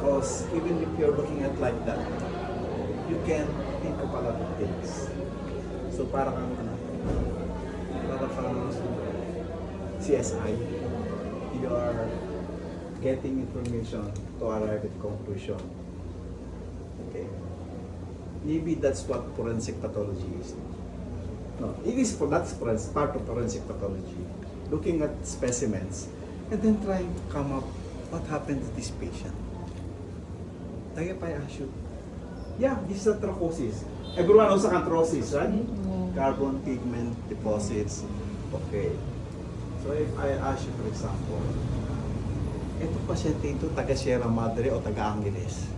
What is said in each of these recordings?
Because even if you're looking at like that, you can think of a lot of things. So parang CSI, you are getting information to arrive at conclusion. Okay? Maybe that's what forensic pathology is. No, it is that's part of forensic pathology. Looking at specimens and then trying to come up what happened to this patient. Tayo pa ask you. Yeah, this is anthracosis. Everyone knows anthracosis, right? Carbon pigment deposits. Okay. So if I ask you, for example, ito pasyente ito taga Sierra Madre o taga Angeles?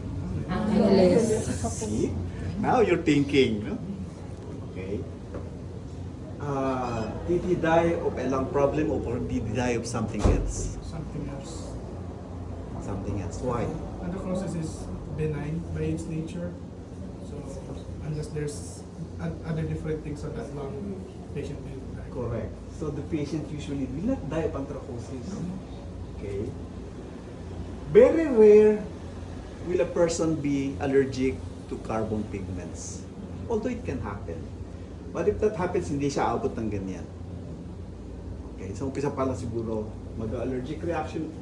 Angeles. See? Now you're thinking, no? Okay. Did he die of a lung problem or did he die of something else? Something else. Something else. Why? Anthracosis is benign by its nature. So unless there's other different things on that lung, patient will die. Correct. So the patient usually will not die of anthracosis. Okay. Very rare will a person be allergic to carbon pigments. Although it can happen. But if that happens, hindi siya abot ng ganyan. Okay, so umpisa pala siguro mag-allergic reaction.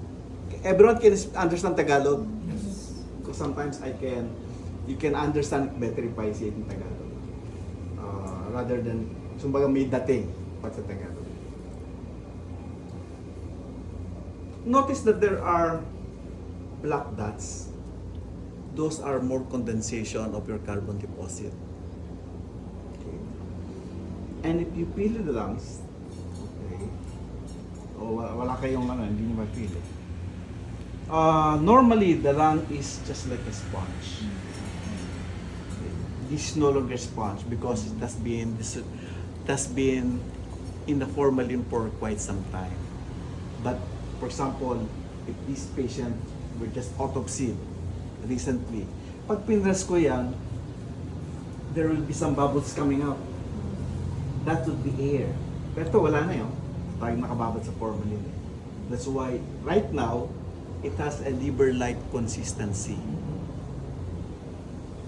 Everyone can understand Tagalog. Yes. Because sometimes you can understand it better if I say it in Tagalog. Rather than, sumbaga may dating pag sa Tagalog. Notice that there are black dots. Those are more condensation of your carbon deposit. Okay. And if you peel the lungs, okay, o wala kayong hindi nyo mapili. Normally, the lung is just like a sponge. Okay. This is no longer sponge because it has been in the formalin for quite some time. But for example, if this patient were just autopsied recently, pag pinrest ko yan, there will be some bubbles coming out. That would be air. Pero ito, wala na yun. Tayong nakababad sa formalin. That's why, right now, it has a liver-like consistency.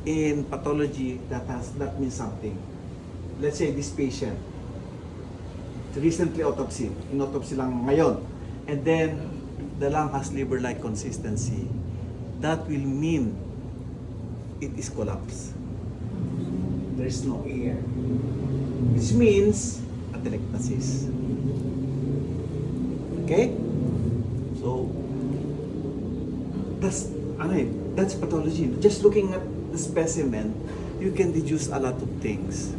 In pathology, that means something. Let's say this patient, recently autopsy, in-autopsy lang ngayon, and then the lung has liver-like consistency. That will mean it is collapsed. There's no air. Which means atelectasis. Okay? So, that's pathology. Just looking at the specimen, you can deduce a lot of things.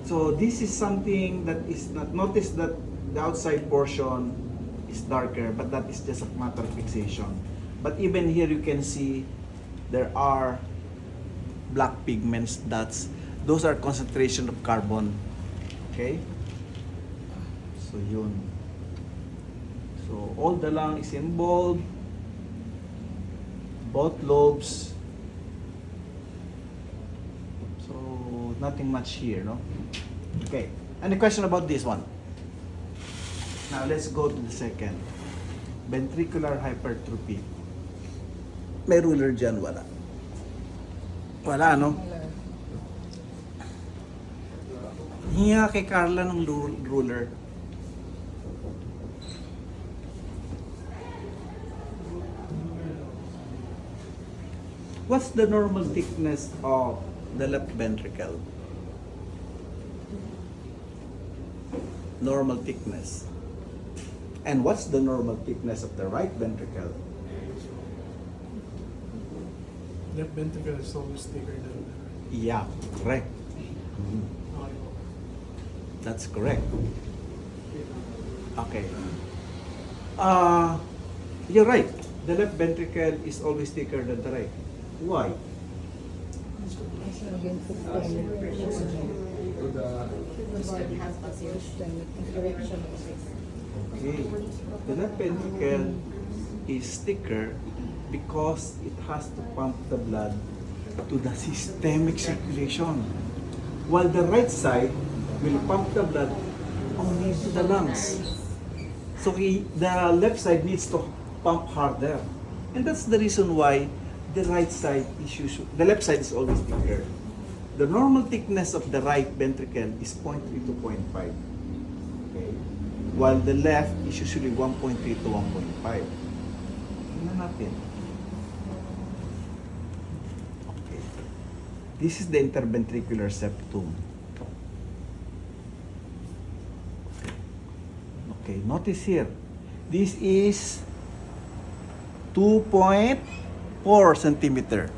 So this is something that is not, notice that the outside portion is darker, but that is just a matter of fixation. But even here you can see there are black pigments. Those are concentration of carbon. Okay? So yun. So all the lung is involved, both lobes. So nothing much here, no? Okay. Any question about this one? Now let's go to the second. Ventricular hypertrophy. May ruler dyan, wala. Wala, no? Hinga kay Carla ng ruler. What's the normal thickness of the left ventricle? Normal thickness. And what's the normal thickness of the right ventricle? Left ventricle is always thicker than the right. Yeah, correct. That's correct. Okay. You're right. The left ventricle is always thicker than the right. Why? Okay. The left ventricle is thicker because it has to pump the blood to the systemic circulation. While the right side will pump the blood only to the lungs. So the left side needs to pump harder. And that's the reason why the right side is usually, the left side is always thicker. The normal thickness of the right ventricle is 0.3 to 0.5. Okay? While the left is usually 1.3 to 1.5. Tingnan natin. Okay. This is the interventricular septum. Okay, notice here. This is 2.4 centimeter.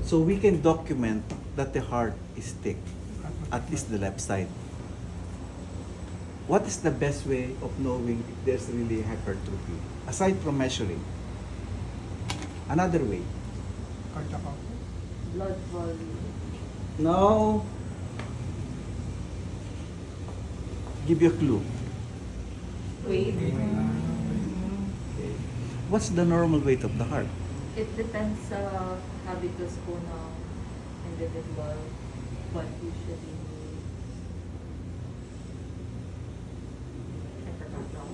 So we can document that the heart is thick, at least the left side. What is the best way of knowing if there's really hypertrophy? Aside from measuring. Another way. Cardiac output. Blood volume. Now, give you a clue. Weight. Okay. What's the normal weight of the heart? It depends sa habitus po ng individual. But usually, I forgot now.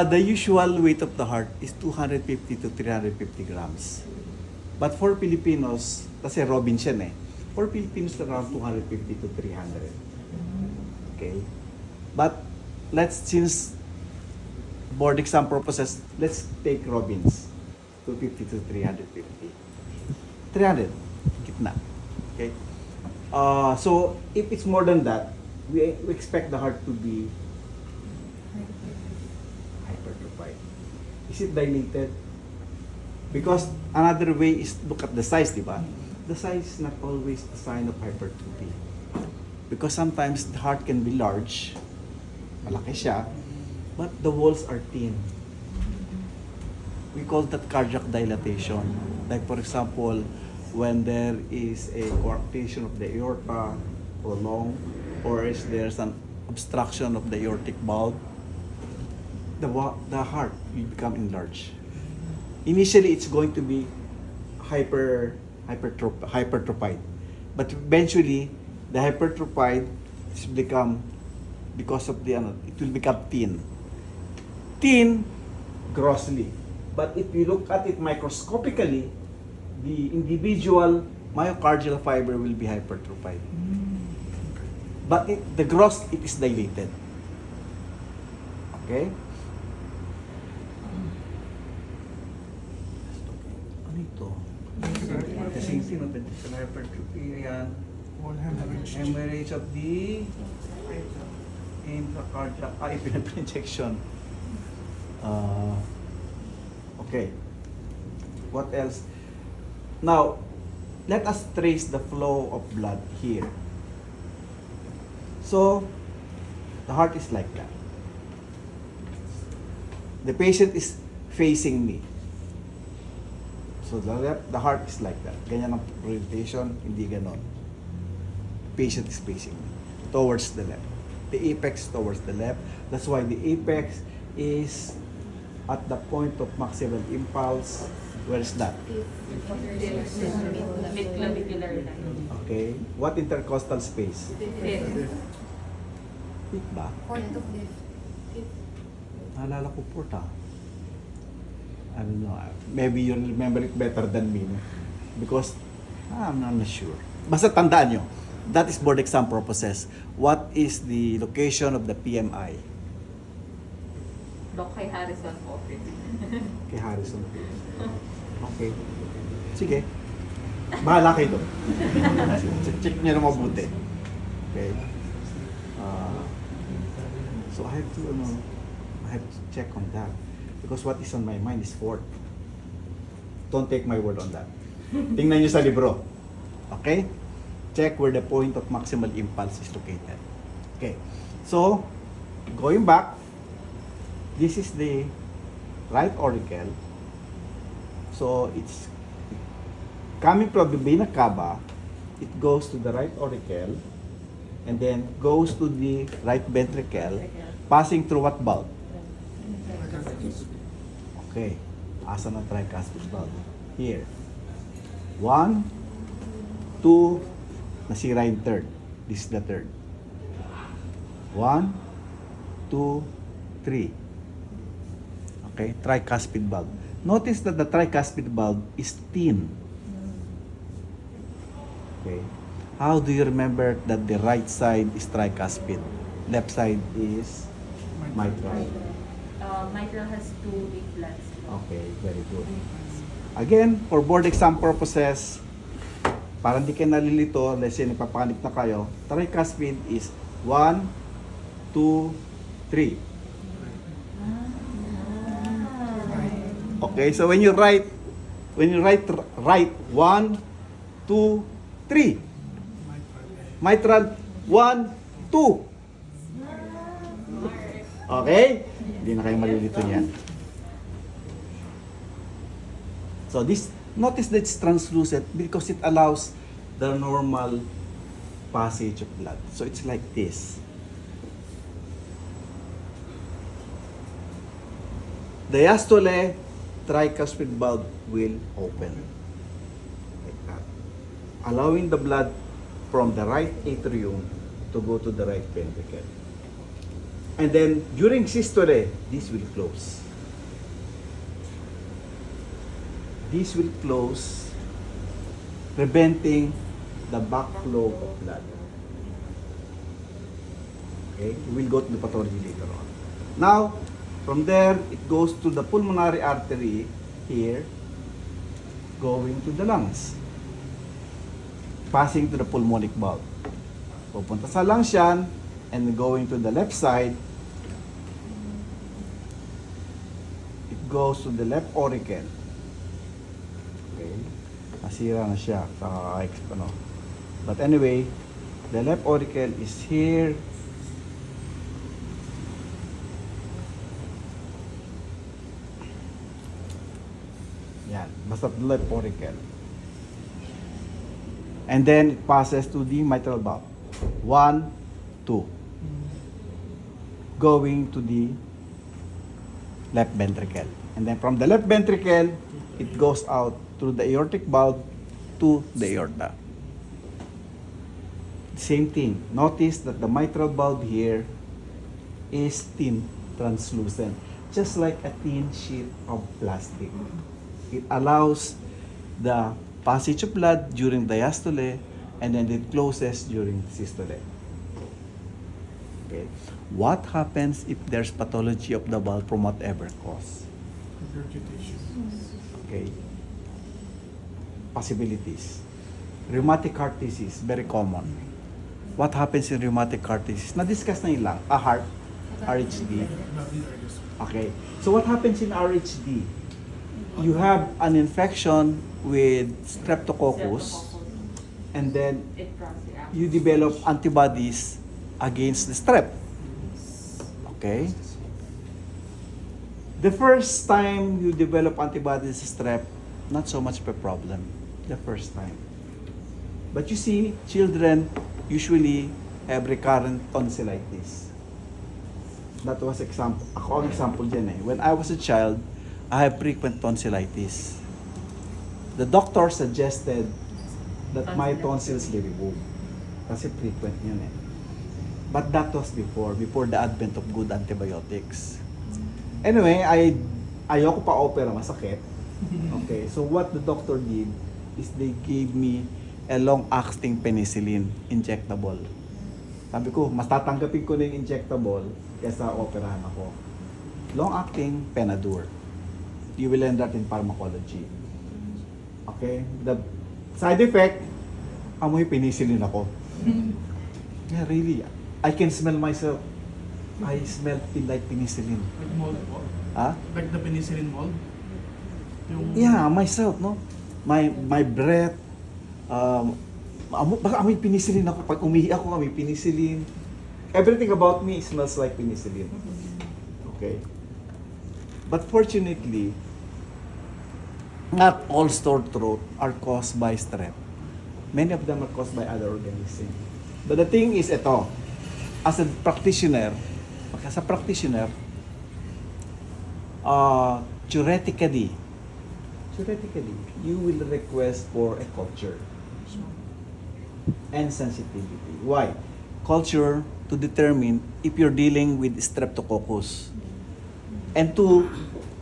The usual weight of the heart is 250 to 350 grams. But for Filipinos, kasi Robinson for Filipinos around 250 to 300. Okay? But since board exam purposes, let's take Robbins, 250 to 350. 300, gitna. Okay? So, if it's more than that, we expect the heart to be hypertrophied. Is it dilated? Because another way is look at the size, di ba? The size is not always a sign of hypertrophy. Because sometimes the heart can be large, malaki siya, but the walls are thin. We call that cardiac dilatation. Like for example, when there is a coarctation of the aorta, prolonged, or is there's an obstruction of the aortic valve, the heart will become enlarged. Initially, it's going to be hypertrophied, but eventually, the hypertrophied is become, because of the it will become thin. Thin grossly, but if you look at it microscopically, the individual myocardial fiber will be hypertrophied. But the gross, it is dilated. Okay? Ano ito? Kasi sino ventricular hypertrophy yan? All hemorrhage. Hemorrhage of the intracardiac epinephrine injection. Okay. What else? Now, let us trace the flow of blood here. So, the heart is like that. The patient is facing me. So, the heart is like that. Ganyan ang rotation, hindi ganon. Patient is facing me towards the left. The apex towards the left. That's why the apex is at the point of maximal impulse. Where is that? Mid-clavicular line. Okay. What intercostal space? Fifth. Fifth ba? Fourth to fifth. Naalala ko po I don't know. Maybe you remember it better than me. No? Because I'm not sure. Basta tandaan nyo. That is board exam purposes. What is the location of the PMI? Doc kay Harrison po. Kay Harrison. Okay. Sige. Bahala kayo doon. Check nyo na mabuti. Okay. So I have to check on that. Because what is on my mind is fourth. Don't take my word on that. Tingnan nyo sa libro. Okay? Check where the point of maximal impulse is located. Okay. So, going back, this is the right auricle. So, it's coming from the vena cava, it goes to the right auricle, and then goes to the right ventricle, passing through what valve? Okay. Asan ang tricuspid valve? Here. 1, 2, nasira yung third. This is the third. 1, 2, 3. Okay, tricuspid valve. Notice that the tricuspid valve is thin. Okay. How do you remember that the right side is tricuspid? Left side is mitral. Mitral has 2 implants. Okay, very good. Again, for board exam purposes, para hindi kayo nalilito, let's say napapanik na kayo, tricuspid is 1, 2, 3. Okay, so when you write right 1, 2, 3. Mitral 1, 2. Okay? Hindi na kayo malilito niyan. So this, notice that it's translucent because it allows the normal passage of blood. So it's like this. Diastole, tricuspid valve will open. Like that. Allowing the blood from the right atrium to go to the right ventricle. And then during systole, this will close. This will close, preventing the backflow of blood. Okay, we'll go to the pathology later on. Now, from there, it goes to the pulmonary artery here, going to the lungs, passing to the pulmonic valve. Pupunta sa lungs yan, and going to the left side, it goes to the left auricle. Okay, nasira na siya. Ano. But anyway, the left auricle is here. Yan, basta the left auricle. And then it passes to the mitral valve. 1, 2. Going to the left ventricle. And then from the left ventricle, it goes out through the aortic valve to the aorta. Same thing. Notice that the mitral valve here is thin, translucent, just like a thin sheet of plastic. It allows the passage of blood during diastole, and then it closes during systole. Okay. What happens if there's pathology of the valve from whatever cause? Regurgitation. Okay. Possibilities. Rheumatic heart disease, very common. What happens in rheumatic heart disease? Na-discuss na yun lang. A heart, RHD. Okay. So what happens in RHD? You have an infection with streptococcus, and then you develop antibodies against the strep. Okay? The first time you develop antibodies to strep, not so much of a problem. The first time. But you see, children usually have recurrent tonsillitis. That was example. Ako ang example dyan eh. When I was a child, I have frequent tonsillitis. The doctor suggested that my tonsils be removed. Kasi frequent yun eh. But that was before the advent of good antibiotics. Anyway, ayoko pa opera, masakit. Okay, so what the doctor did is they gave me a long-acting penicillin injectable. Sabi ko, mas tatanggapin ko na yung injectable kaysa operahan ako. Long-acting Penadur. You will learn that in pharmacology. Okay? The side effect, amoy penicillin ako. Yeah, really. I can smell myself. I smell like penicillin. Like mold po? Ha? Like the penicillin mold? Yung... Yeah, myself, no? My breath, baka amoy penicillin ako. Pag umihi ako, amoy penicillin. Everything about me smells like penicillin. Okay? But fortunately, not all sore throat are caused by strep. Many of them are caused by other organisms. But the thing is ito, as a practitioner, theoretically, you will request for a culture and sensitivity. Why? Culture to determine if you're dealing with streptococcus. And to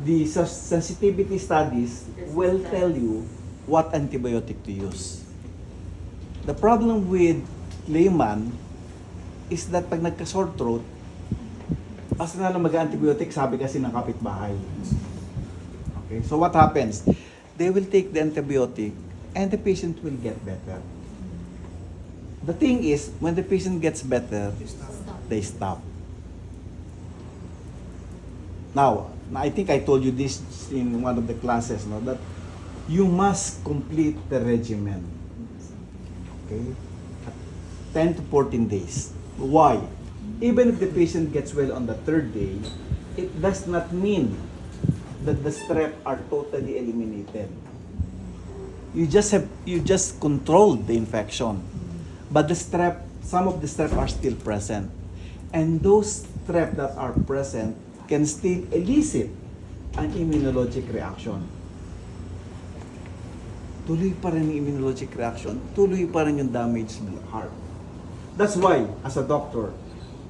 the sensitivity studies will tell you what antibiotic to use. The problem with layman is that pag nagka-sore throat, asa na lang mag-antibiotic, sabi kasi ng kapitbahay. Okay, so what happens? They will take the antibiotic and the patient will get better. The thing is, when the patient gets better, they stop. Now, I think I told you this in one of the classes, no, that you must complete the regimen. Okay? 10 to 14 days. Why? Even if the patient gets well on the third day, it does not mean that the strep are totally eliminated. You just controlled the infection. But the strep, some of the strep are still present. And those strep that are present can still elicit an immunologic reaction. Tuloy pa rin yung immunologic reaction, tuloy pa rin yung damage ng heart. That's why, as a doctor,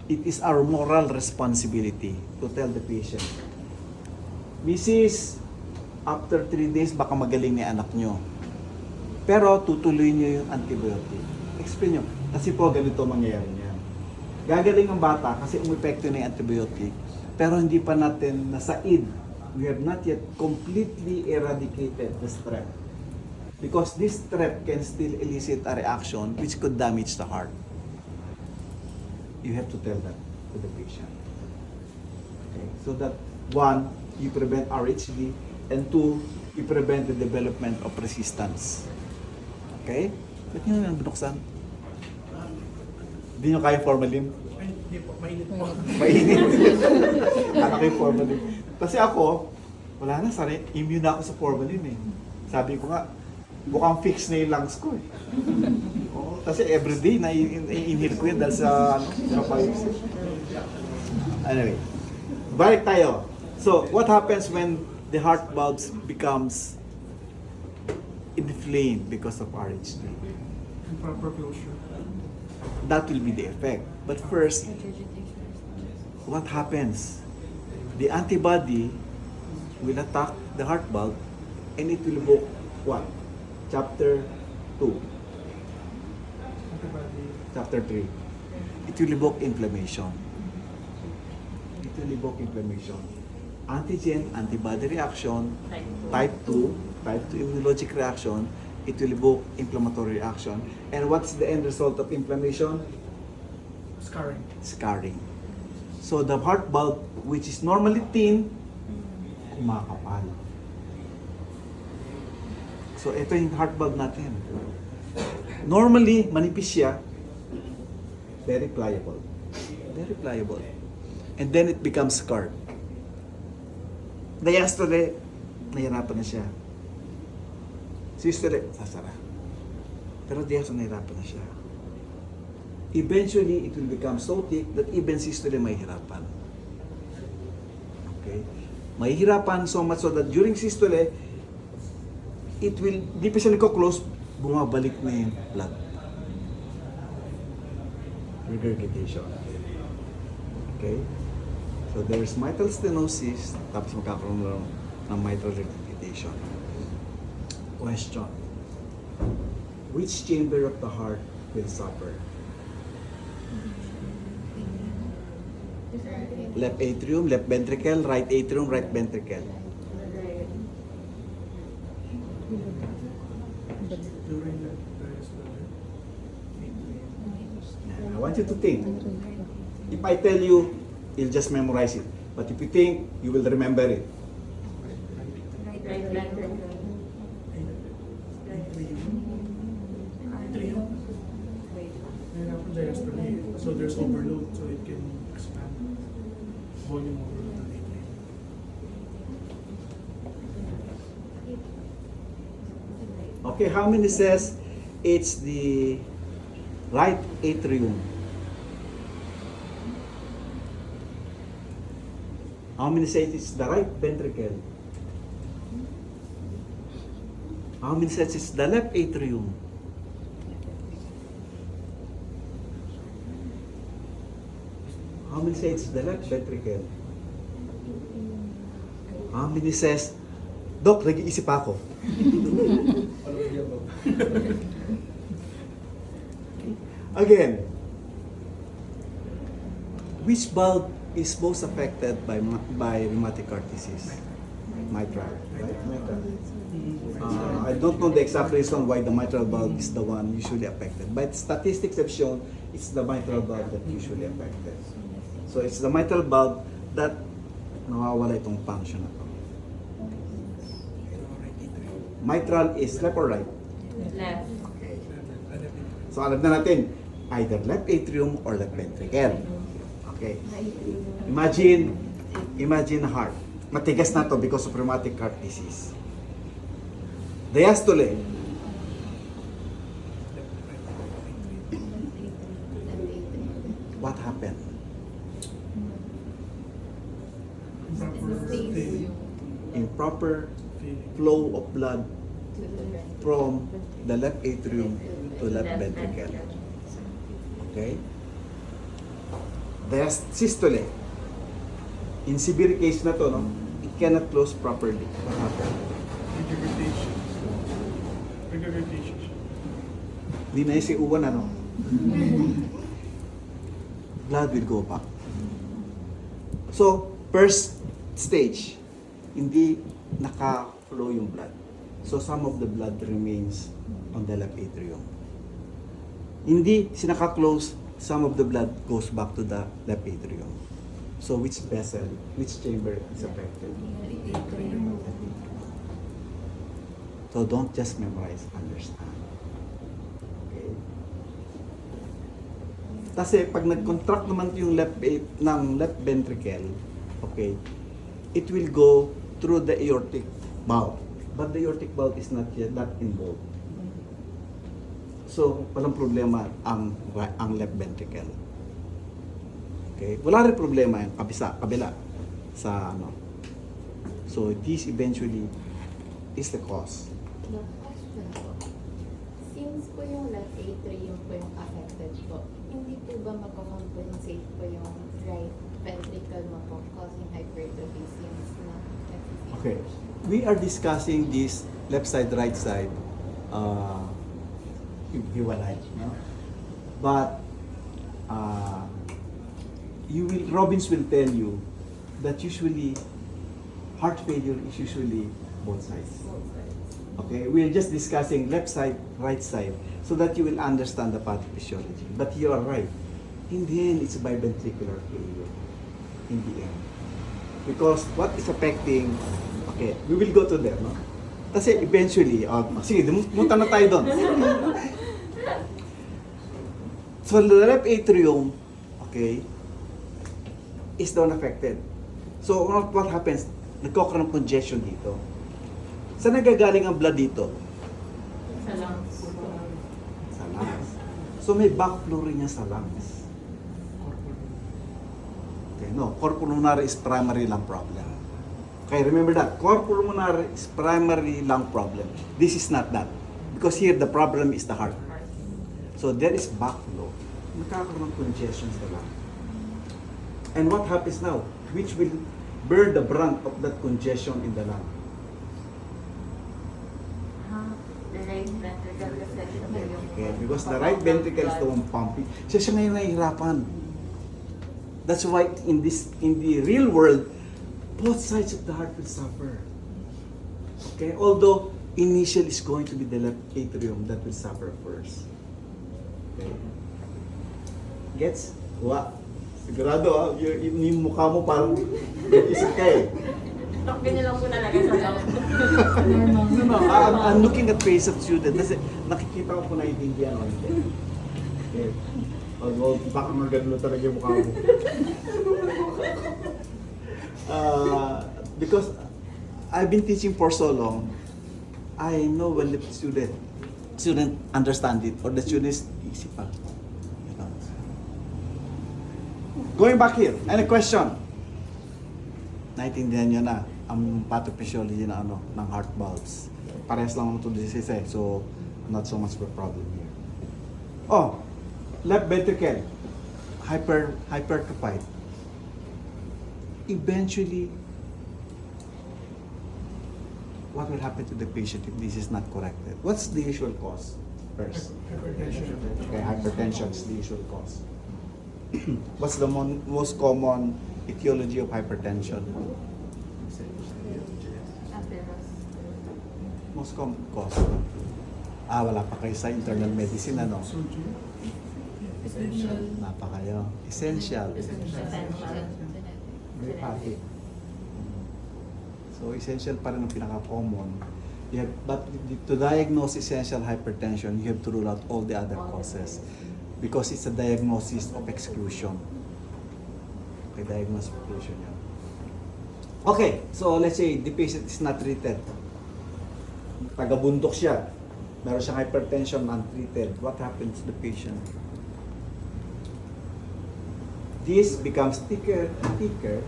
it is our moral responsibility to tell the patient, Mrs., after 3 days, baka magaling ni anak nyo. Pero tutuloy nyo yung antibiotic. Explain nyo, kasi po ganito mangyayari niyan. Gagaling ang bata kasi umepekto na yung antibiotic, pero hindi pa natin nasaid. We have not yet completely eradicated the strep. Because this strep can still elicit a reaction which could damage the heart. You have to tell that to the patient. Okay? So that, one, you prevent RHD, and two, you prevent the development of resistance. Okay? Ba't nyo nang binuksan? Hindi nyo kaya formalin? Ay, hindi po, mainit po. Mainit. Ano kayo formalin? Kasi ako, wala na, sanay, immune na ako sa formalin eh. Sabi ko nga, mukhang fix na yung lungs ko eh. Oo, kasi everyday na-inhale ko yun dahil sa, sa pipes. Anyway, balik tayo. So, what happens when the heart valves becomes inflamed because of RHD? Improper closure. That will be the effect. But first, what happens? The antibody will attack the heart valve and it will evoke what? Chapter 2. Antibody. Chapter 3. It will evoke inflammation. It will evoke inflammation. Antigen, antibody reaction, type 2 immunologic reaction, it will evoke inflammatory reaction. And what's the end result of inflammation? Scarring. Scarring. So the heart valve, which is normally thin, kumakapal. So ito yung heart valve natin. Normally, manipis siya, very pliable. Very pliable. And then it becomes scarred. Diastole, nahirapan na siya. Systole, sasara. Pero diastole, nahirapan na siya. Eventually, it will become so thick that even systole mahihirapan. Okay? Mahihirapan so much so that during systole, it will, di pa siya nagko-close, bumabalik na yung blood. Regurgitation. Okay? So there's mitral stenosis, tapos magkakaroon ng mitral regurgitation. Question. Which chamber of the heart will suffer? Left atrium, left ventricle, right atrium, right ventricle. During the diastole. I want you to think. If I tell you, you'll just memorize it. But if you think, you will remember it. So there's overload, so it can expand. Volume overload on atrium. Okay, how many says it's the right atrium? How many says it's the right ventricle? How many says it's the left atrium? How many say it's the left ventricle? Mini says, Doc, nag-iisip ako. All of the above. Again, which valve is most affected by rheumatic heart disease? Mitral, right? Mitral. I don't know the exact reason why the mitral valve is the one usually affected, but statistics have shown it's the mitral valve that usually affected. So it's the mitral valve that nawawala itong function na to. Mitral is left or right? Left. Okay. So alam na natin, either left atrium or left ventricle. Okay. Imagine heart. Matigas na to because of rheumatic heart disease. Diastole. What happened? Improper flow of blood from the left atrium to left ventricle. Okay? Diastole. In severe case na to, no? It cannot close properly. What happened? Regurgitation. Hindi na yung si uwan, ano? Blood will go back. So, first stage, hindi naka-flow yung blood. So, some of the blood remains on the left atrium. Hindi sinaka-close, some of the blood goes back to the left atrium. So, which vessel, which chamber is affected? So, don't just memorize, understand. Okay? Kasi pag nag-contract naman yung left ventricle, okay, it will go through the aortic valve. But the aortic valve is not yet that involved. So, walang problema ang left ventricle. Okay? Wala rin problema yung kabila sa ano. So, this eventually is the cause. No question po. Since po yung left atrium po yung affected po, hindi po ba magko-compensate po yung right ventricle mo po causing hypertrophy since na Okay. We are discussing this left side, right side, hiwalay. No? But, Robbins will tell you that usually, heart failure is usually both sides. Okay, we are just discussing left side, right side, so that you will understand the pathophysiology. But you are right. In the end, it's biventricular failure. In the end. Because what is affecting, okay, we will go to there, no? Kasi eventually, sige, munta na tayo doon. So the left atrium, okay, is down affected. So what happens? Nagkakaroon ng congestion dito. Saan nagagaling ang blood dito? Sa lungs. Sa lungs. So may backflow rin niya sa lungs. Okay, no, cor pulmonare is primary lung problem. Okay, remember that. Cor pulmonare is primary lung problem. This is not that. Because here the problem is the heart. So there is backflow. Nagkakaroon ng congestion sa lung. And what happens now? Which will bear the brunt of that congestion in the lung? The right ventricle kasi siya po yung... Okay, because the right ventricle is the one pumping. Siya ngayon nahihirapan. That's why in the real world, both sides of the heart will suffer. Okay, although initial is going to be the left atrium that will suffer first. Okay. Gets? Sigurado yung mukha mo parang isip ka eh. Takpin niyo lang po talaga sa lungs. No, I'm looking at face of student kasi nakikita ko kung naiintindihan o hindi. Okay. Baka magano talaga yung mukha mo. Because I've been teaching for so long, I know when the student understand it or the student is easy pa. You know. Going back here, any question? Naintindihan nyo na ang pathophysiology na ng heart valves. Parehas lang ito disease eh, so not so much of a problem here. Oh, left ventricle, hypertrophied. Eventually, what will happen to the patient if this is not corrected? What's the usual cause first? Hypertension. Okay, hypertension is the usual cause. What's the most common etiology of hypertension? Atheros. Most common cause. Wala pa kayo sa internal medicine, ano? Essential. Wala pa kayo. Essential. Essential. Very happy. So, essential pa rin ang pinaka-common. But to diagnose essential hypertension, you have to rule out all the other causes. Because it's a diagnosis of exclusion. Okay, diagnosis of exclusion yun. Okay, so let's say the patient is not treated. Taga-bundok siya. Meron siyang hypertension untreated. What happens to the patient? This becomes thicker and thicker.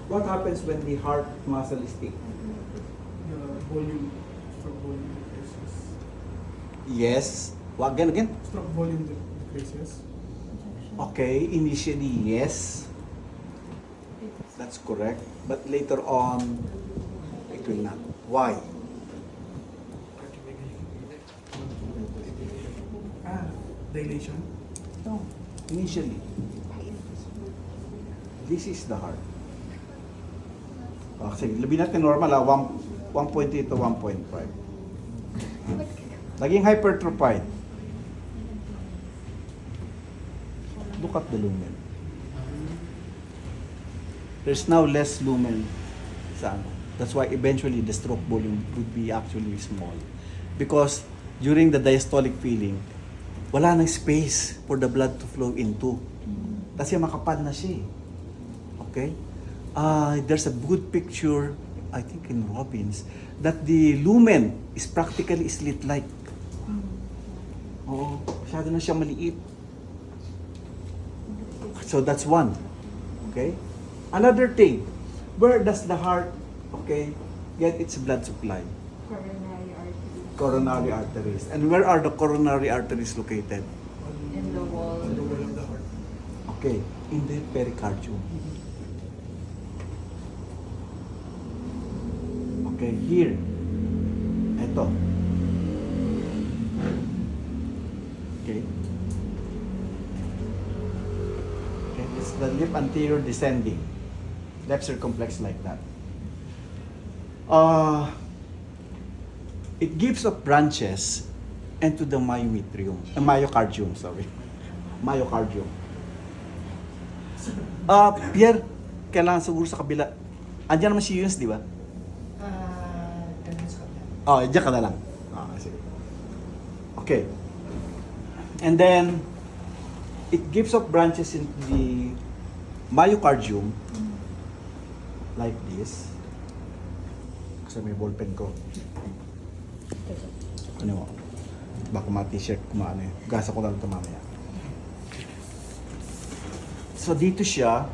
What happens when the heart muscle is thick? Volume. Stroke volume decreases. Yes. Again? Stroke volume decreases. Okay, initially yes. That's correct. But later on, it will not. Why? Dilation. No. Initially. This is the heart. Okay, labi natin normal 1.8 to 1.5. Naging hypertrophied. Look at the lumen. There's now less lumen sa ano. That's why eventually the stroke volume would be actually small. Because during the diastolic feeling, wala nang space for the blood to flow into. Kasi makapal na siya. Okay? There's a good picture, I think in Robbins, that the lumen is practically slit-like. Oo, masyado na siya maliit. So that's one. Okay? Another thing, where does the heart, okay, get its blood supply? Coronary artery. Coronary arteries. And where are the coronary arteries located? In the wall. On the wall of the heart. Okay, in the pericardium. Okay, here. Ito. Okay. Okay, it's the lip anterior descending. Left circumflex like that. It gives up branches into the myocardium, sorry. Myocardium. Pierre, kailangan siguro sa kabila. Andiyan naman si Yunus, di ba? Diyan ka na lang. Sige. Okay. And then, it gives up branches into the myocardium like this. Kasi may ballpen ko. Ano mo? Baka ma-t-shirt kumaano eh. Gasa ko lang ito mamaya. So, dito siya.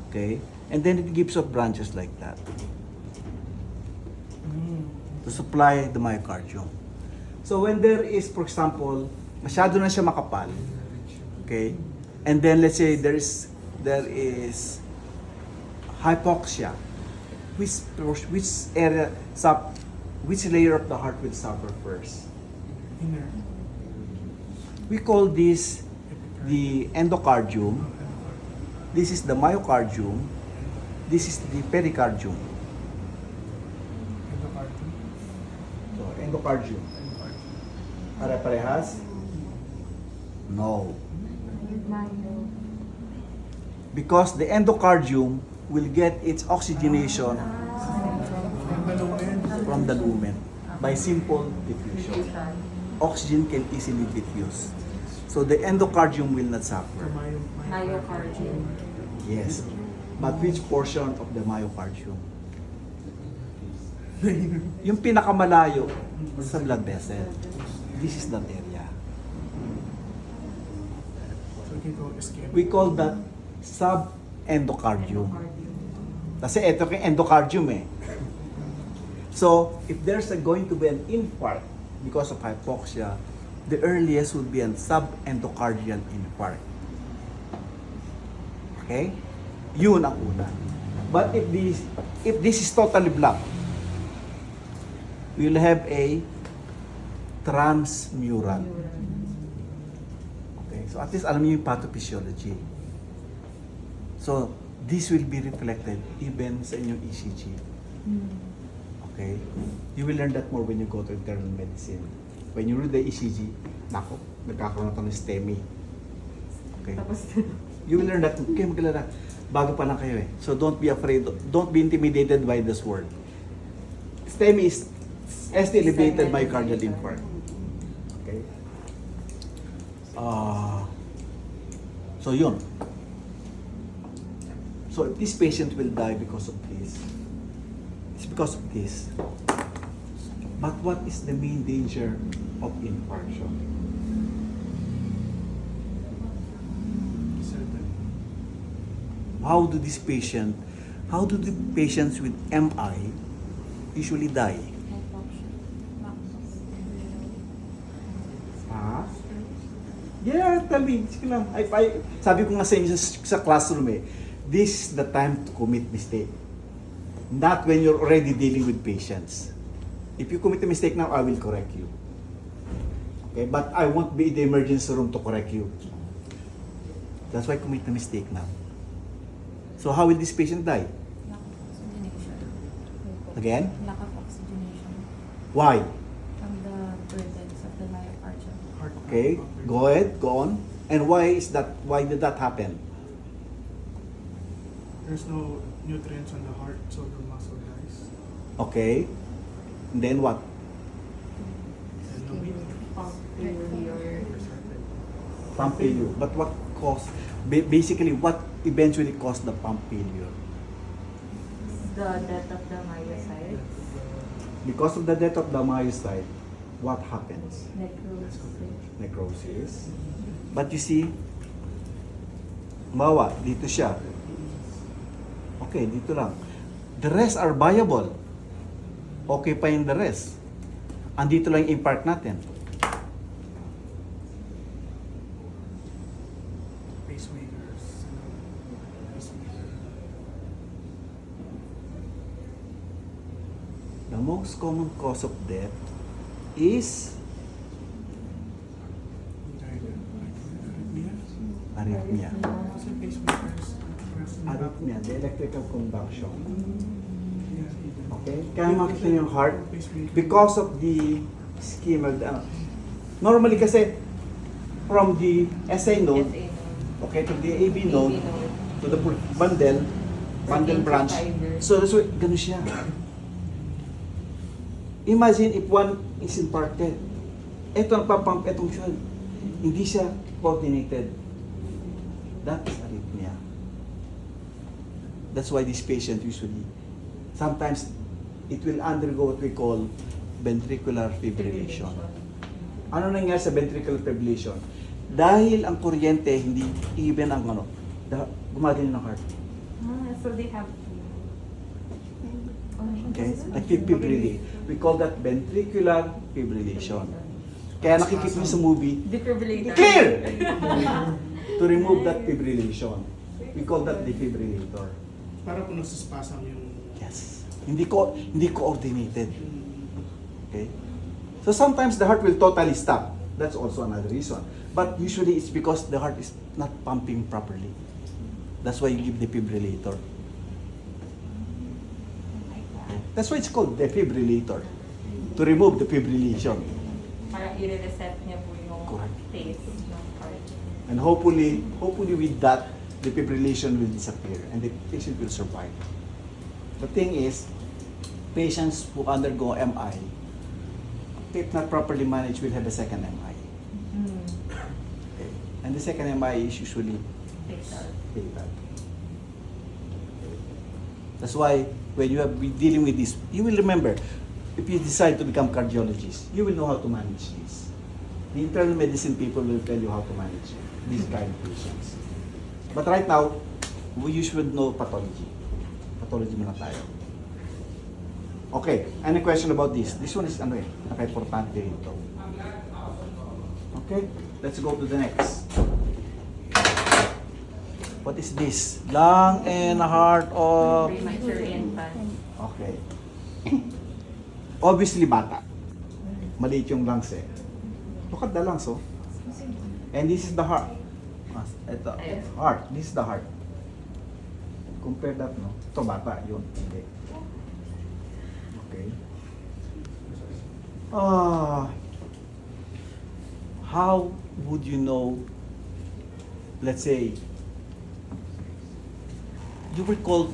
Okay. And then it gives up branches like that to supply the myocardium. So when there is, for example, masyado na siya makapal, okay, and then let's say there is hypoxia, which layer of the heart will suffer first? Inner. We call this the endocardium. This is the myocardium. This is the pericardium. Endocardium. So, endocardium. Pare-parehas? No. Because the endocardium will get its oxygenation from the lumen by simple diffusion. Oxygen can easily diffuse. So the endocardium will not suffer. Myocardium. Yes. But which portion of the myocardium? Yung pinakamalayo sa blood vessel. This is that area. We call that subendocardium. Kasi ito yung endocardium eh. So, if there's going to be an infarct because of hypoxia, the earliest would be a subendocardial infarct. Okay? Yun ang una. But if this is totally black, we will have a transmural. Okay, so at least alam niyo yung pathophysiology. So, this will be reflected even sa inyong ECG. Okay? You will learn that more when you go to internal medicine. When you read the ECG, nako, nagkakaroon na ito ng STEMI. Okay? Tapos, You will learn that. Okay, maglala. Bago pa lang kayo eh. So don't be afraid. Don't be intimidated by this word. STEMI is ST elevated myocardial infarct. Okay? So yun. So if this patient will die because of this, it's because of this. But what is the main danger of infarction? How do the patients with MI usually die? Ha? Yeah, tell me. Sige lang. Sabi ko nga sa inyo sa classroom eh, this is the time to commit mistake. Not when you're already dealing with patients. If you commit a mistake now, I will correct you. Okay, but I won't be in the emergency room to correct you. That's why commit the mistake now. So how will this patient die? Lack of oxygenation. Again? Lack of oxygenation Why? from the burdens of the myocardium. Okay, go ahead, go on. And why did that happen? There's no nutrients on the heart, so the muscle dies. Okay. And then what? And no beat. pump failure. Pump failure. But what caused, basically what eventually caused the pump failure? The death of the myocytes. Because of the death of the myocyte, what happens? Necrosis. Necrosis. But you see, mawa, dito siya. Okay, dito lang. The rest are viable. Okay pa yung the rest. Andito lang yung infarct natin. Pacemakers. The most common cause of death is arrhythmia. Kasi pacemakers. Arrhythmia, the electrical conduction. Okay? Kaya makita niyo yung heart because of the schema. Normally kasi from the SA node, SA node. okay, to the AB node, to the bundle branch. Fiber. So that's why, ganun siya. Imagine if one is infarcted. Ito ang papump, etong siya. Hindi siya coordinated. That is arrhythmia. That's why this patient usually, sometimes it will undergo what we call ventricular fibrillation. Ano nangyari sa ventricular fibrillation? Dahil ang kuryente hindi even ang gumagano ng heart. So they have Okay? Nag-fibrillate. We call that ventricular fibrillation. Kaya nakikita mo sa movie, defibrillator. clear! To remove that fibrillation. We call that defibrillator. Para po nagsispasm yung... Yes. Hindi coordinated. Okay? So sometimes the heart will totally stop. That's also another reason. But usually it's because the heart is not pumping properly. That's why you give defibrillator. That's why it's called defibrillator. To remove the fibrillation. Para i-reset niya po yung Correct. taste ng heart. And hopefully with that, the fibrillation will disappear and the patient will survive. The thing is, patients who undergo MI, if not properly managed, will have a second MI. Okay. And the second MI is usually fatal. That's why when you have been dealing with this, you will remember, if you decide to become cardiologist, you will know how to manage this. The internal medicine people will tell you how to manage these kind of patients. But right now, you should know pathology. Pathology muna tayo. Okay, any question about this? This one is naka-importante ito. Okay, let's go to the next. What is this? Lung and heart of... Premature infant. Okay. Obviously, bata. Maliit yung lungs eh. Look at the lungs, oh. And this is the heart. Ito, heart. This is the heart. Compare that, no? Ito, bata. Yun. Okay. Okay. How would you know, let's say, you were called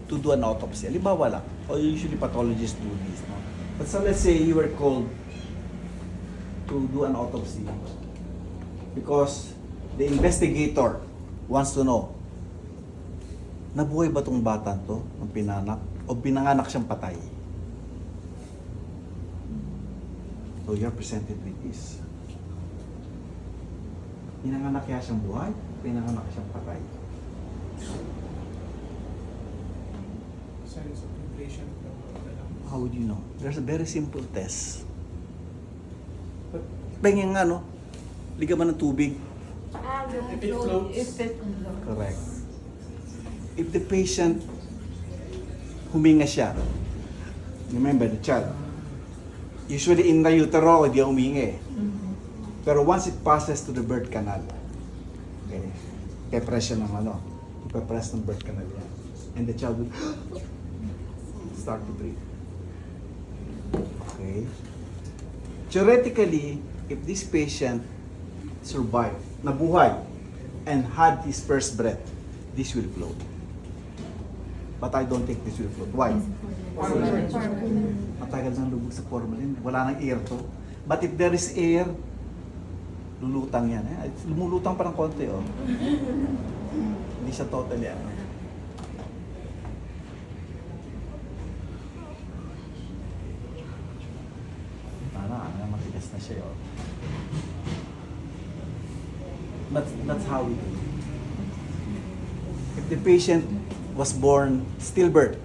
to do an autopsy. Halimbawa lang, or usually pathologists do this. No? But so let's say you were called to do an autopsy because the investigator wants to know, nabuhay ba tong bata to nung pinanak o pinanganak siyang patay? So you're presented with this. Pinanganak kaya siyang buhay, pinanganak siyang patay. Signs of inflation. How would you know? There's a very simple test. But Pengin nga, no? Ligaman ng tubig. if it floats, If it Correct. If the patient huminga siya, remember the child, usually in the utero, hindi huminga eh. Pero once it passes to the birth canal, okay, ipe-press siya ng ano, ipe-press ng birth canal yan. And the child will start to breathe. Okay. Theoretically, if this patient survived, nabuhay, and had his first breath, this will float. But I don't think this will float. Why? Matagal nang lubog sa formalin. Wala nang air to. But if there is air, lulutang yan. Eh? Lumulutang pa ng konti, oh. Hindi siya totally, ano. Matigas na siya, oh. That's how we do it. If the patient was born stillbirth,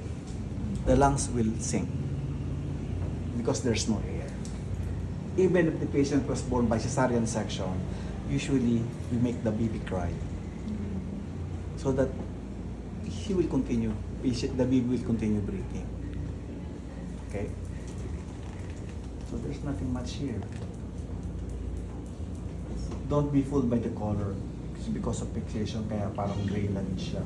the lungs will sink because there's no air. Even if the patient was born by cesarean section, usually we make the baby cry so that he will continue, the baby will continue breathing. Okay? So there's nothing much here. Don't be fooled by the color. It's because of fixation, kaya parang gray lang siya.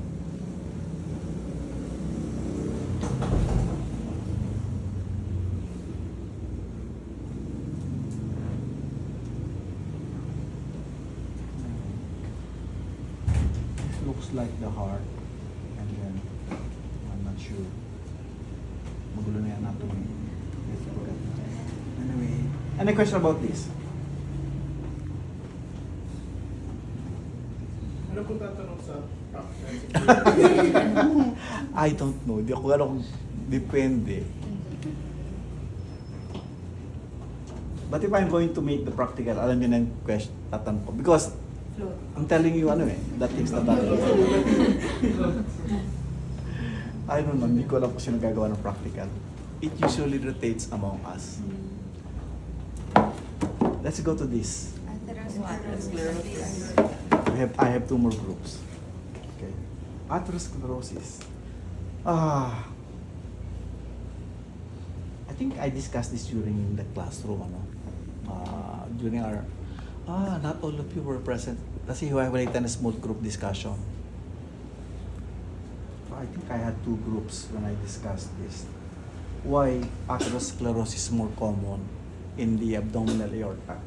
Looks like the heart, and then I'm not sure. Magulo na yung anatomy. Let's forget that. Anyway, any question about this? ano po tatanong sa practice? I don't know. Di ako alam kung depende. But if I'm going to make the practical, alam niyo na yung question, tatanong ko. Because float. I'm telling you ano eh, that thing's not that easy. I don't know, hindi ko alam kung sino gagawa ng practical. It usually rotates among us. Let's go to this. Atherosclerosis. I have two more groups. Okay. Atherosclerosis. I think I discussed this during the classroom, ano? During our, not all of you were present. Kasi hiwa-hiwalay tayo na small group discussion. I think I had two groups when I discussed this. Why atherosclerosis is more common in the abdominal aorta?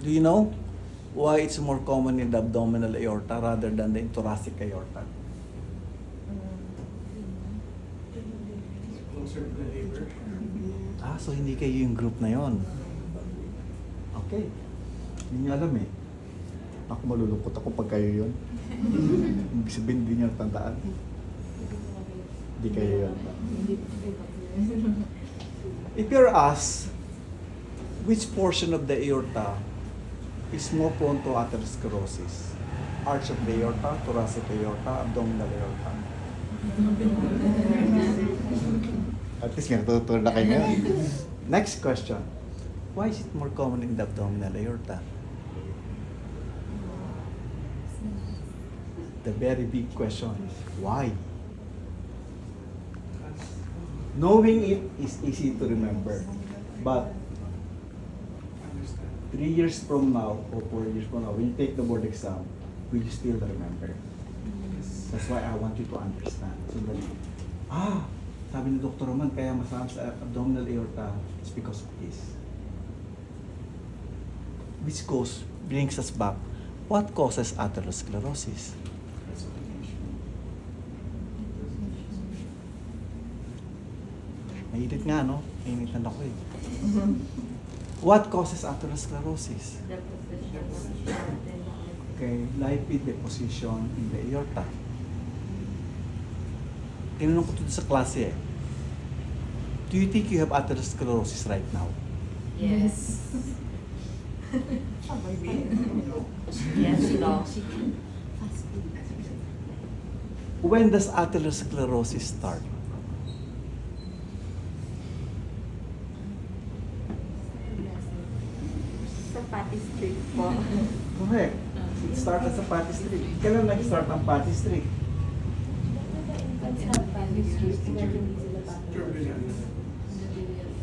Do you know why it's more common in the abdominal aorta rather than the thoracic aorta? Closer to the liver. So hindi kayo yung group na yon. Okay. Hindi niyo alam eh. Ako malulungkot ako pag kayo yun. Ibig sabihin, hindi niyo natandaan. Hindi kayo yun. If you're asked, which portion of the aorta is more prone to atherosclerosis? Arch of the aorta, thoracic aorta, abdominal aorta. At least nga natutunan na kayo ngayon. Next question. Why is it more common in the abdominal aorta? the very big question is, why? Knowing it is easy to remember, but Understand. 3 years from now or 4 years from now, when you take the board exam, will you still remember? That's why I want you to understand. So that, sabi ni Dr. Roman, kaya masama sa abdominal aorta, it's because of this. Which brings us back, what causes atherosclerosis? Mainit nga, no? Mainitan ako eh. What causes atherosclerosis? Deposition of shortened. Okay, lipid deposition in the aorta. Tinanong ko ito sa klase eh. Do you think you have atherosclerosis right now? Yes. Yes, Doc. When does atherosclerosis start? Sa Patty Street po. Correct. It started sa Patty Street. Kailan nag-start ang Patty Street?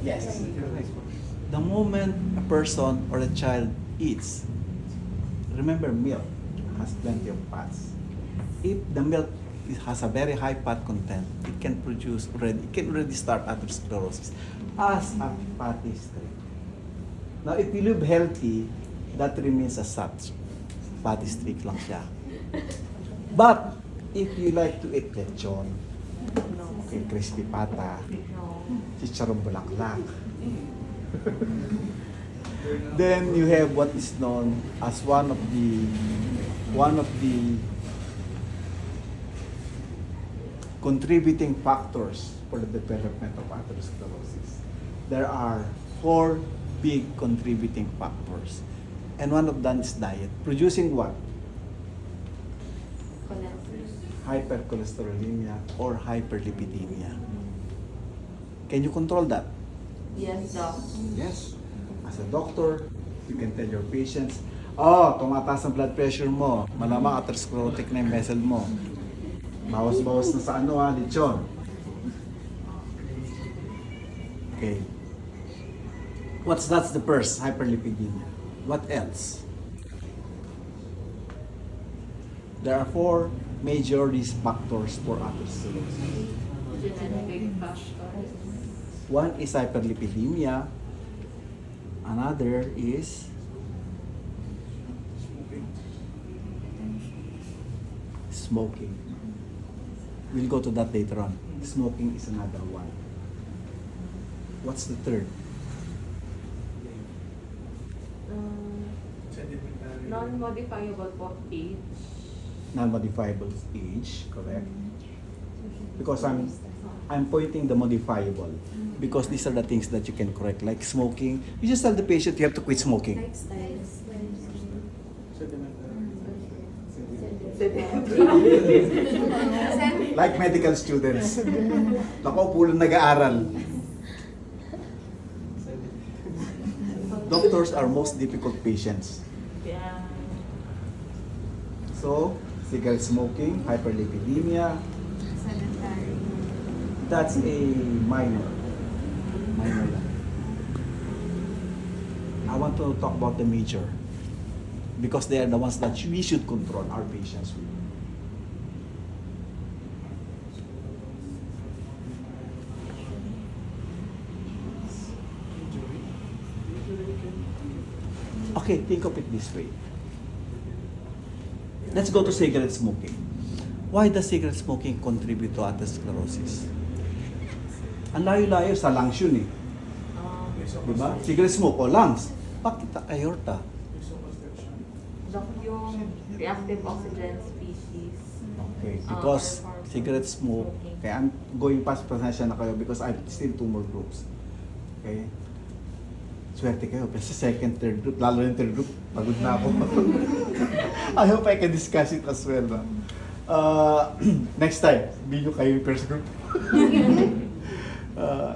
Yes. The moment a person or a child eats, remember milk has plenty of fats. If the milk has a very high fat content, it can already start atherosclerosis as a fatty streak. Now, if you live healthy, that remains as such. Fatty streak lang siya. But, if you like to eat lechon, No. okay, crispy pata, No. chicharong bulaklak, then you have what is known as one of the contributing factors for the development of atherosclerosis. There are 4 big contributing factors, and one of them is diet, producing what? Hypercholesterolemia or hyperlipidemia. Can you control that? Yes, Doc. Yes. As a doctor, you can tell your patients, tumataas ang blood pressure mo, malamang atherosclerotic na yung vessel mo. Bawas-bawas na sa lechon. Okay. That's the first, hyperlipidemia. What else? There are 4 major risk factors for atherosclerosis. Genetic factors. One is hyperlipidemia. Another is smoking. We'll go to that later on. Smoking is another one. What's the third? Non-modifiable po age. Non-modifiable age, correct? Because I'm pointing the modifiable because these are the things that you can correct, like smoking. You just tell the patient you have to quit smoking. Like medical students. Nakaupo lang nag-aaral. Doctors are most difficult patients. Yeah. So, cigarette smoking, hyperlipidemia, Sedentary. that's a minor. Minor lang. I want to talk about the major because they are the ones that we should control our patients with. Okay, think of it this way. Let's go to cigarette smoking. Why does cigarette smoking contribute to atherosclerosis? Ang layo-layo sa lungs yun eh. Diba? Cigarette smoke o lungs. Bakit aorta? Doc, yung reactive oxygen species. Okay, because cigarette smoke, kaya I'm going past pasensya na kayo because I have still 2 more groups. Okay? Swerte kayo, pero sa second, third group, lalo yung third group, pagod na ako. I hope I can discuss it as well. No? Next time, video kayo yung first group.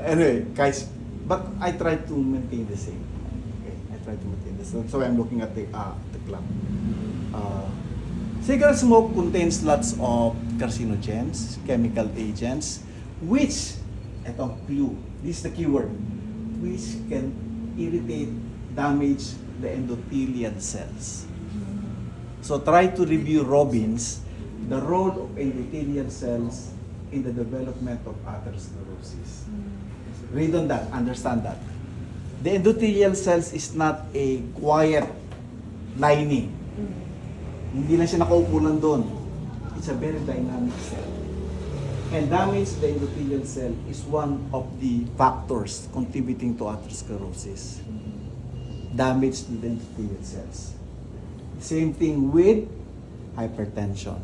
Anyway, guys, but I try to maintain the same. Okay, I try to maintain the same. So I'm looking at the clock. Cigarette smoke contains lots of carcinogens, chemical agents, which, etong clue, this is the keyword, which can irritate, damage the endothelial cells. So try to review Robbins, the role of endothelial cells in the development of atherosclerosis. Read on that, understand that. The endothelial cells is not a quiet lining. Hindi lang siya nakaupo lang doon. It's a very dynamic cell. And damage to the endothelial cell is one of the factors contributing to atherosclerosis. Damage to the endothelial cells. Same thing with hypertension.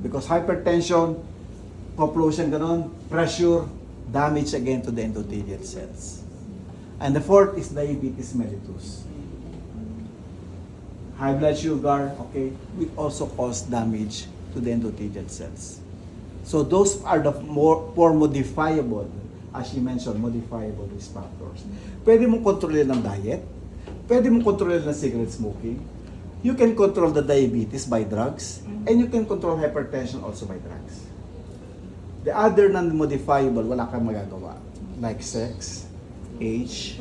Because hypertension, complosion ganon, pressure, damage again to the endothelial cells. And the fourth is diabetes mellitus. High blood sugar, okay, will also cause damage to the endothelial cells. So those are the more modifiable, as you mentioned, modifiable risk factors. Pwede mong kontrolin ng diet, pwede mong kontrolin ng cigarette smoking, you can control the diabetes by drugs, and you can control hypertension also by drugs. The other non-modifiable, wala kang magagawa. Like sex, age,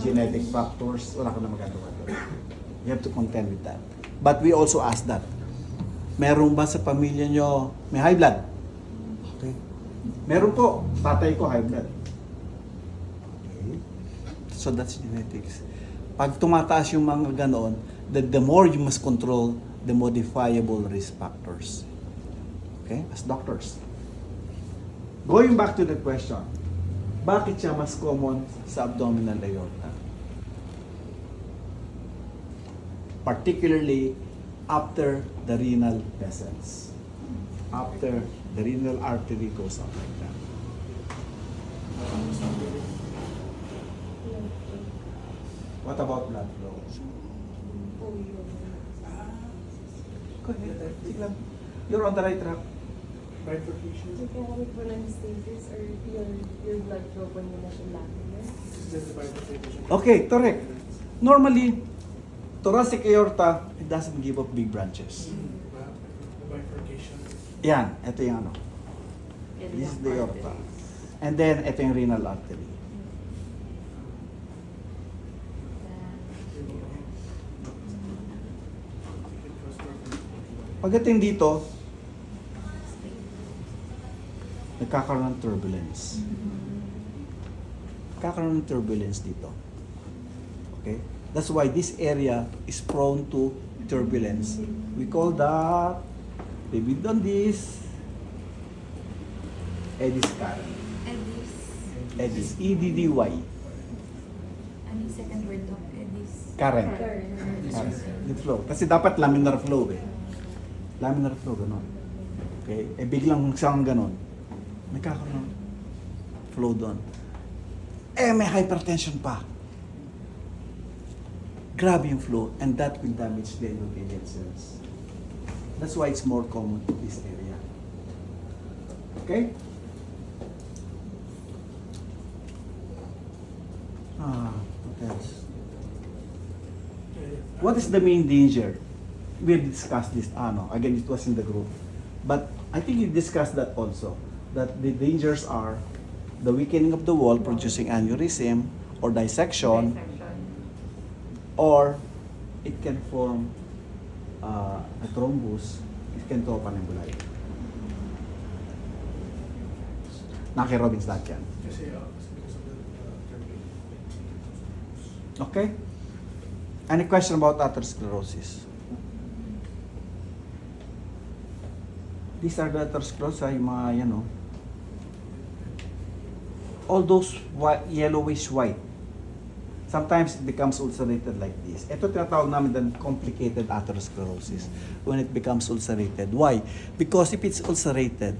genetic factors, wala kang na magagawa doon. You have to contend with that. But we also ask that, meron ba sa pamilya nyo may high blood? Okay. Meron po, tatay ko high blood. Okay. So that's genetics. Pag tumataas yung mga ganoon, the more you must control the modifiable risk factors. Okay? As doctors. Going back to the question, bakit siya mas common sa abdominal aorta? Particularly after the renal vessels. After the renal artery goes up like that. What about blood flow? Go ahead. Sige lang. You're on the right track. Bifurcation. Nagkakamit po ng stages or your blood flow po nyo na siya laminar? It's just the bifurcation. Okay, correct. Normally, thoracic aorta, it doesn't give up big branches. The bifurcation. Yan, ito yung ano. This is the aorta. And then, ito yung renal artery. Pagdating dito, nagkakaroon ng turbulence. Nagkakaroon ng turbulence dito. Okay? That's why this area is prone to turbulence. We call that, maybe done this, Eddy's current. Edis. Eddy's, E-D-D-Y. Ano yung second word of Edis? Current. The flow. Kasi dapat laminar flow eh. Laminar flow, gano'n. Okay? Eh biglang siyang gano'n. Nagkakaroon ng flow doon. Eh may hypertension pa. Grabe yung flow and that will damage the endothelial cells. That's why it's more common in this area. Okay? What else? What is the main danger? We have discussed this, again, it was in the group. But I think you discussed that also, that the dangers are the weakening of the wall producing aneurysm or dissection, or it can form a thrombus, it can to open emboli. Naki-Robbins lahat yan. Kasi because of the turbulence. Okay? Any question about atherosclerosis? These are the atherosclerosis, yung mga yan, all those white, yellowish white. Sometimes it becomes ulcerated like this. Ito tinatawag namin ng complicated atherosclerosis when it becomes ulcerated. Why? Because if it's ulcerated,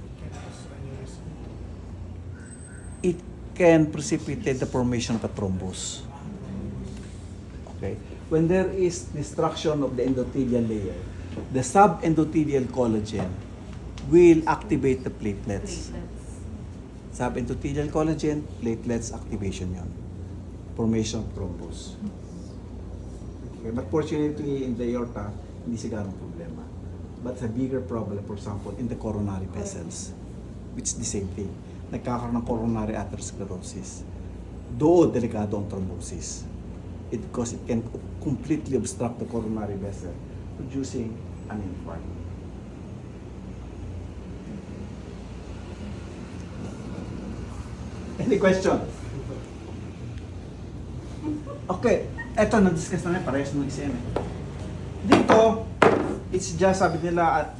it can precipitate the formation of a thrombus. Okay? When there is destruction of the endothelial layer, the subendothelial collagen will activate the platelets. Subendothelial collagen, platelets activation yon. Formation of thrombus. Okay, but fortunately in the aorta, hindi sigurong problema. But the bigger problem, for example, in the coronary vessels, which is the same thing. Nagkakaroon ng coronary atherosclerosis. Doon, delikado ang thrombosis. Because it can completely obstruct the coronary vessel, producing an infarct. Any question? Okay, eto na-discuss na parehas ng ICM. Dito, it's just sabi nila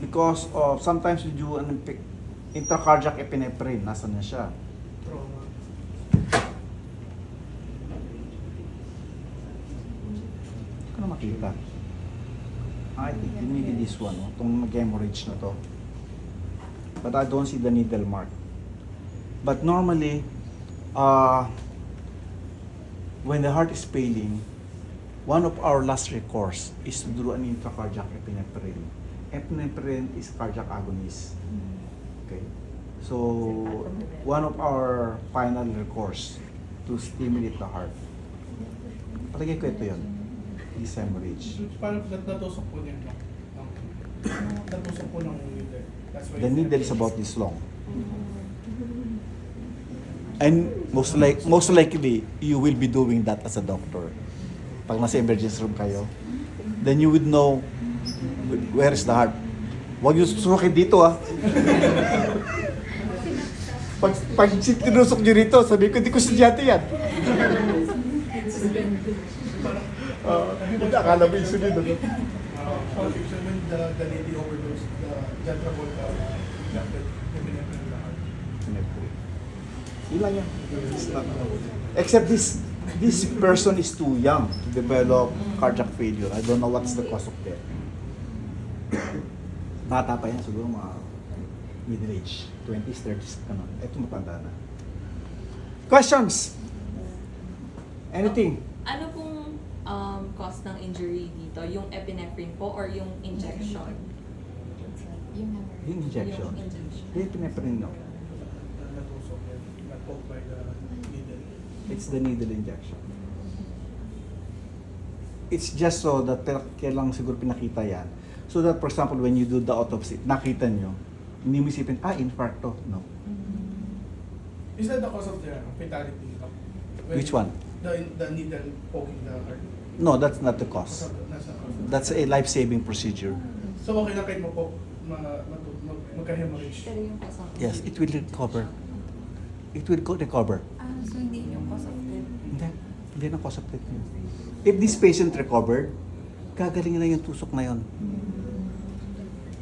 because of sometimes you do an intracardiac epinephrine. Nasaan na siya? Trauma. Hindi ko na makita. I think maybe this one, itong hemorrhage na to. But I don't see the needle mark. But normally, when the heart is failing, one of our last recourse is to do an intracardiac epinephrine. Epinephrine is cardiac agonist. Okay? So, one of our final recourse to stimulate the heart. Palagay ko ito yun. This hemorrhage. Parang natusok po niya. Natusok po ng needle. That's why The needle is about this long. And most likely, you will be doing that as a doctor. Pag nasa emergency room kayo, then you would know where is the heart. Huwag yung susukin dito pag tinusok nyo rito, sabi ko, hindi ko sudyate yan. Hindi, akala mo yung sunod. when the lady overdosed, the John Travolta injected epinephrine in the heart. Yun lang yan. Except this person is too young to develop cardiac failure. I don't know what's the cause of death. Bata pa yan, siguro mga middle age, 20s, 30s ka na. Ito matanda na. Questions? Anything? Ano pong cause ng injury dito? Yung epinephrine po or yung injection? Yung hemorrhage. Yung injection. Yung injection. Yung epinephrine, no? Natusok yan. Nag-poke by the needle. It's the needle injection. It's just so that kaya lang siguro pinakita yan. So that, for example, when you do the autopsy, nakita nyo, hindi mo isipin, infarct to. No. Is that the cause of the fatality? Which one? The needle poking the heart. No, that's not the cause. Nasa cause. That's a life-saving procedure. So okay lang kahit magka-hemorrhage. Pero yung kasama. Yes, it will recover. It will recover. So hindi yung cause of death. Hindi na cause of death yun. If this patient recovered, gagalingin na yung tusok na yun.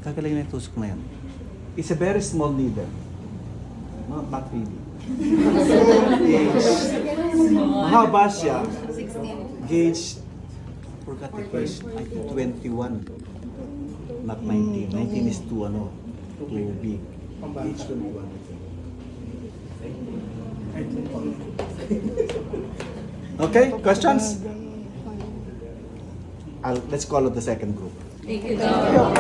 Gagalingin na yung tusok na yun. It's a very small needle. Not really. Mahaba siya. 16. Gauge, forgot the case, I think 21. Not 19. 19 is too big. Gauge 21, I think. Okay, questions? Let's call it the second group. Thank you, Doc.